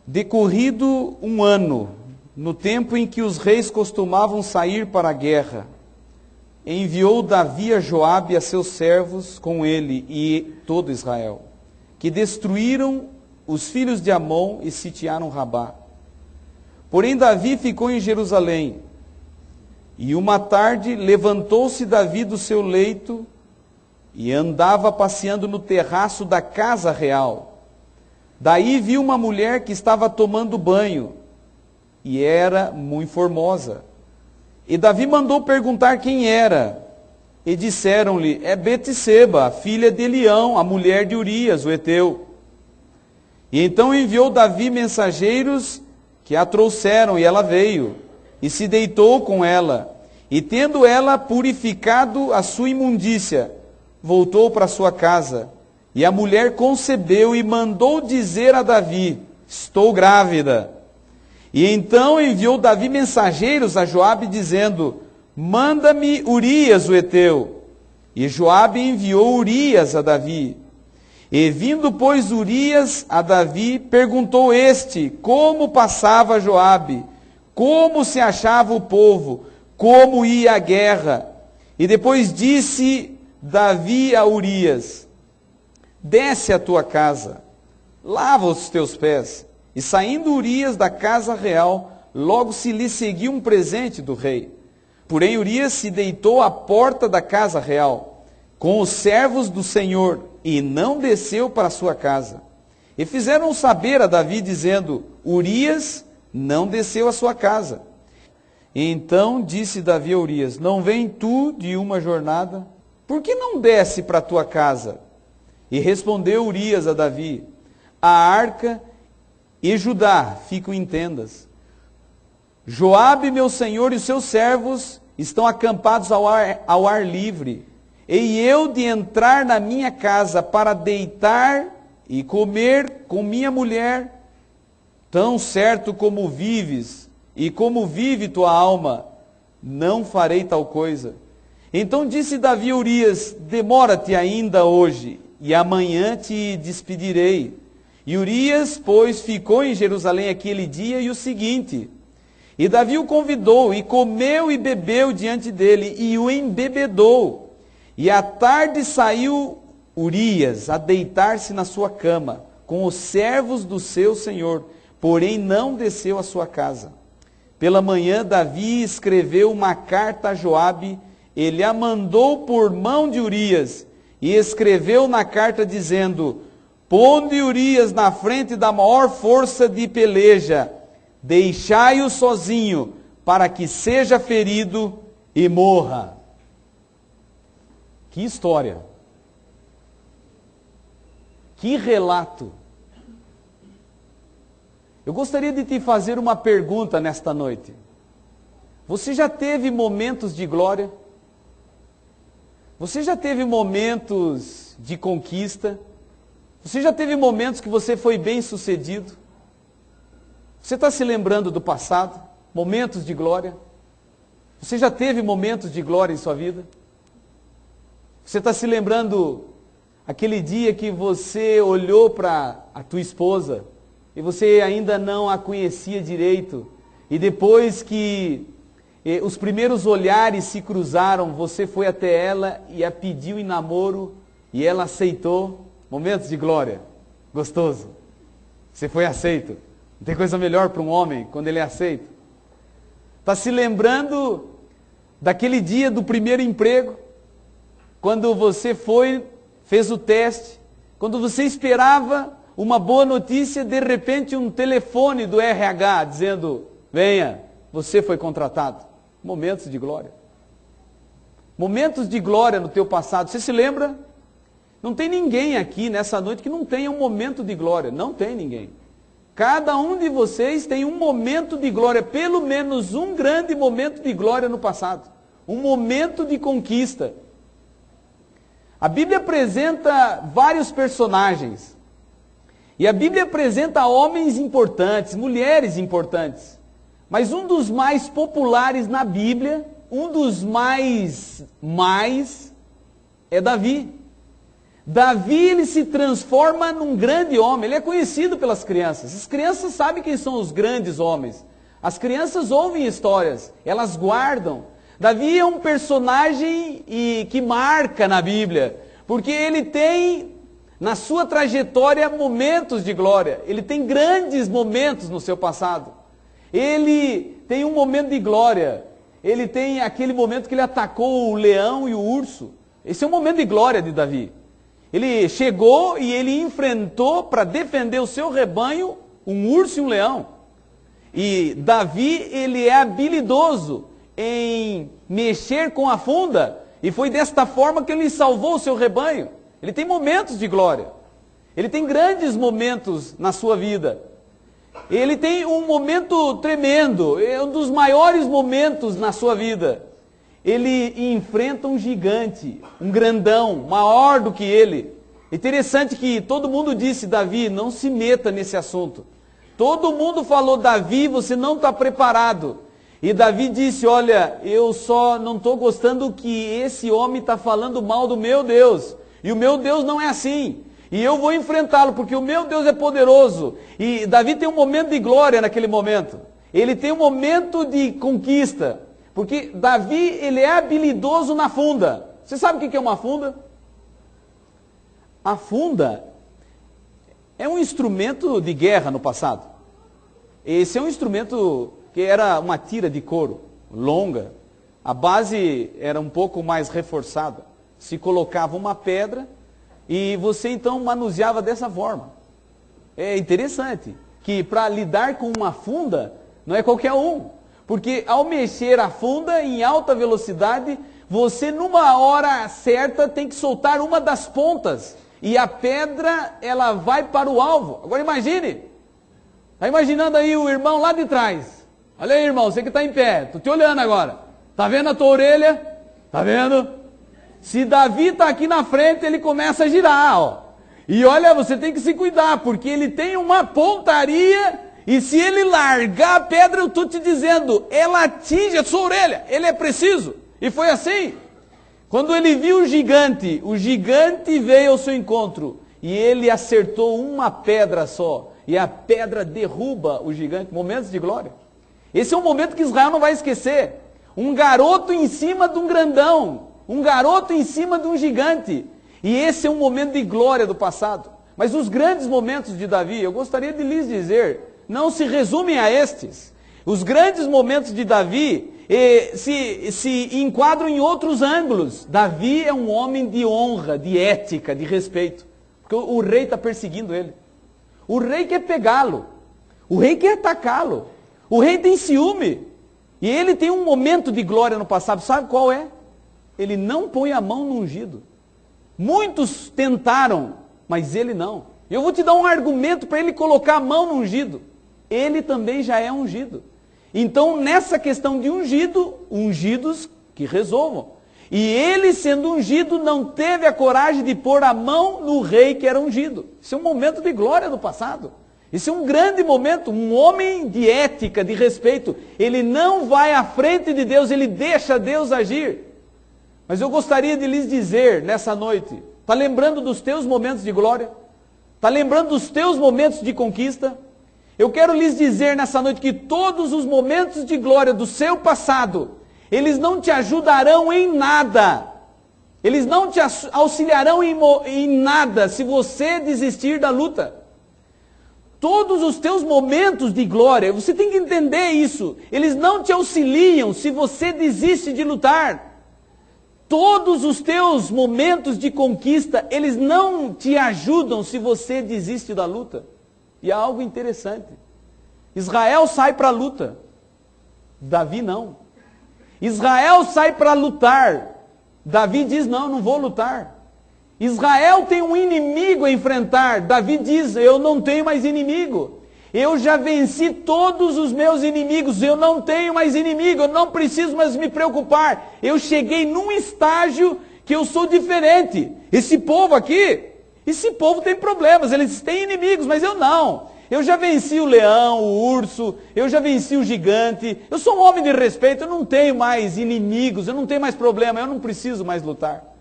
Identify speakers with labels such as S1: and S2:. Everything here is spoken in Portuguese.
S1: Decorrido um ano, no tempo em que os reis costumavam sair para a guerra, enviou Davi a Joabe e a seus servos com ele e todo Israel, que destruíram os filhos de Amon e sitiaram Rabá. Porém Davi ficou em Jerusalém, e uma tarde levantou-se Davi do seu leito e andava passeando no terraço da casa real. Daí viu uma mulher que estava tomando banho, e era muito formosa. E Davi mandou perguntar quem era, e disseram-lhe: é Betseba, filha de Elião, a mulher de Urias, o heteu. E então enviou Davi mensageiros que a trouxeram, e ela veio, e se deitou com ela, e tendo ela purificado a sua imundícia, voltou para sua casa. E a mulher concebeu e mandou dizer a Davi: estou grávida. E então enviou Davi mensageiros a Joabe, dizendo: manda-me Urias o heteu. E Joabe enviou Urias a Davi. E vindo, pois, Urias a Davi, perguntou este como passava Joabe, como se achava o povo, como ia a guerra. E depois disse Davi a Urias: desce à tua casa, lava os teus pés. E saindo Urias da casa real, logo se lhe seguiu um presente do rei. Porém Urias se deitou à porta da casa real, com os servos do Senhor, e não desceu para a sua casa. E fizeram saber a Davi, dizendo: Urias não desceu à sua casa. E então disse Davi a Urias: não vem tu de uma jornada? Por que não desce para a tua casa? E respondeu Urias a Davi: a arca e Judá ficam em tendas. Joabe, meu senhor, e os seus servos estão acampados ao ar livre. E eu de entrar na minha casa para deitar e comer com minha mulher, tão certo como vives e como vive tua alma, não farei tal coisa. Então disse Davi a Urias: demora-te ainda hoje, e amanhã te despedirei. E Urias, pois, ficou em Jerusalém aquele dia e o seguinte. E Davi o convidou, e comeu e bebeu diante dele, e o embebedou. E à tarde saiu Urias a deitar-se na sua cama, com os servos do seu senhor, porém não desceu à sua casa. Pela manhã Davi escreveu uma carta a Joabe, ele a mandou por mão de Urias, e escreveu na carta dizendo: ponde Urias na frente da maior força de peleja, deixai-o sozinho, para que seja ferido e morra. Que história! Que relato! Eu gostaria de te fazer uma pergunta nesta noite. Você já teve momentos de glória? Você já teve momentos de conquista? Você já teve momentos que você foi bem sucedido? Você está se lembrando do passado? Momentos de glória? Você já teve momentos de glória em sua vida? Você está se lembrando aquele dia que você olhou para a tua esposa e você ainda não a conhecia direito, e depois que os primeiros olhares se cruzaram, você foi até ela e a pediu em namoro e ela aceitou? Momentos de glória, gostoso. Você foi aceito. Não tem coisa melhor para um homem quando ele é aceito. Está se lembrando daquele dia do primeiro emprego? Quando você fez o teste, quando você esperava uma boa notícia, de repente um telefone do RH dizendo: venha, você foi contratado. Momentos de glória. Momentos de glória no teu passado. Você se lembra? Não tem ninguém aqui nessa noite que não tenha um momento de glória. Não tem ninguém. Cada um de vocês tem um momento de glória, pelo menos um grande momento de glória no passado. Um momento de conquista. A Bíblia apresenta vários personagens. E a Bíblia apresenta homens importantes, mulheres importantes. Mas um dos mais populares na Bíblia, um dos mais é Davi. Davi, ele se transforma num grande homem, ele é conhecido pelas crianças. As crianças sabem quem são os grandes homens. As crianças ouvem histórias, elas guardam. Davi é um personagem que marca na Bíblia, porque ele tem na sua trajetória momentos de glória, ele tem grandes momentos no seu passado. Ele tem um momento de glória, ele tem aquele momento que ele atacou o leão e o urso. Esse é um momento de glória de Davi. Ele chegou e ele enfrentou para defender o seu rebanho um urso e um leão. E Davi, ele é habilidoso em mexer com a funda, e foi desta forma que ele salvou o seu rebanho. Ele tem momentos de glória, ele tem grandes momentos na sua vida. Ele tem um momento tremendo, é um dos maiores momentos na sua vida. Ele enfrenta um gigante, um grandão, maior do que ele. Interessante que todo mundo disse: Davi, não se meta nesse assunto. Todo mundo falou: Davi, você não está preparado. E Davi disse: olha, eu só não estou gostando que esse homem está falando mal do meu Deus. E o meu Deus não é assim. E eu vou enfrentá-lo, porque o meu Deus é poderoso. E Davi tem um momento de glória naquele momento. Ele tem um momento de conquista. Porque Davi, ele é habilidoso na funda. Você sabe o que é uma funda? A funda é um instrumento de guerra no passado. Esse é um instrumento que era uma tira de couro, longa. A base era um pouco mais reforçada. Se colocava uma pedra e você então manuseava dessa forma. É interessante que para lidar com uma funda não é qualquer um. Porque ao mexer a funda em alta velocidade, você numa hora certa tem que soltar uma das pontas. E a pedra, ela vai para o alvo. Agora imagine. Está imaginando aí o irmão lá de trás. Olha aí, irmão, você que está em pé. Estou te olhando agora. Está vendo a tua orelha? Está vendo? Se Davi está aqui na frente, ele começa a girar, ó. E olha, você tem que se cuidar, porque ele tem uma pontaria, e se ele largar a pedra, eu estou te dizendo, ela atinge a sua orelha, ele é preciso. E foi assim. Quando ele viu o gigante veio ao seu encontro, e ele acertou uma pedra só, e a pedra derruba o gigante. Momentos de glória. Esse é um momento que Israel não vai esquecer. Um garoto em cima de um grandão, um garoto em cima de um gigante. E esse é um momento de glória do passado. Mas os grandes momentos de Davi, eu gostaria de lhes dizer, não se resumem a estes. Os grandes momentos de Davi se enquadram em outros ângulos. Davi é um homem de honra, de ética, de respeito. Porque o rei está perseguindo ele. O rei quer pegá-lo. O rei quer atacá-lo. O rei tem ciúme. E ele tem um momento de glória no passado. Sabe qual é? Ele não põe a mão no ungido. Muitos tentaram, mas ele não. Eu vou te dar um argumento para ele colocar a mão no ungido. Ele também já é ungido. Então, nessa questão de ungido, ungidos que resolvam. E ele, sendo ungido, não teve a coragem de pôr a mão no rei que era ungido. Isso é um momento de glória do passado. Isso é um grande momento, um homem de ética, de respeito. Ele não vai à frente de Deus, ele deixa Deus agir. Mas eu gostaria de lhes dizer nessa noite, está lembrando dos teus momentos de glória? Está lembrando dos teus momentos de conquista? Eu quero lhes dizer nessa noite que todos os momentos de glória do seu passado, eles não te ajudarão em nada. Eles não te auxiliarão em nada se você desistir da luta. Todos os teus momentos de glória, você tem que entender isso. Eles não te auxiliam se você desiste de lutar. Todos os teus momentos de conquista, eles não te ajudam se você desiste da luta. E há algo interessante. Israel sai para a luta. Davi não. Israel sai para lutar. Davi diz, não, não vou lutar. Israel tem um inimigo a enfrentar. Davi diz, eu não tenho mais inimigo. Eu já venci todos os meus inimigos, eu não tenho mais inimigo, eu não preciso mais me preocupar. Eu cheguei num estágio que eu sou diferente. Esse povo aqui, esse povo tem problemas, eles têm inimigos, mas eu não. Eu já venci o leão, o urso, eu já venci o gigante. Eu sou um homem de respeito, eu não tenho mais inimigos, eu não tenho mais problema, eu não preciso mais lutar.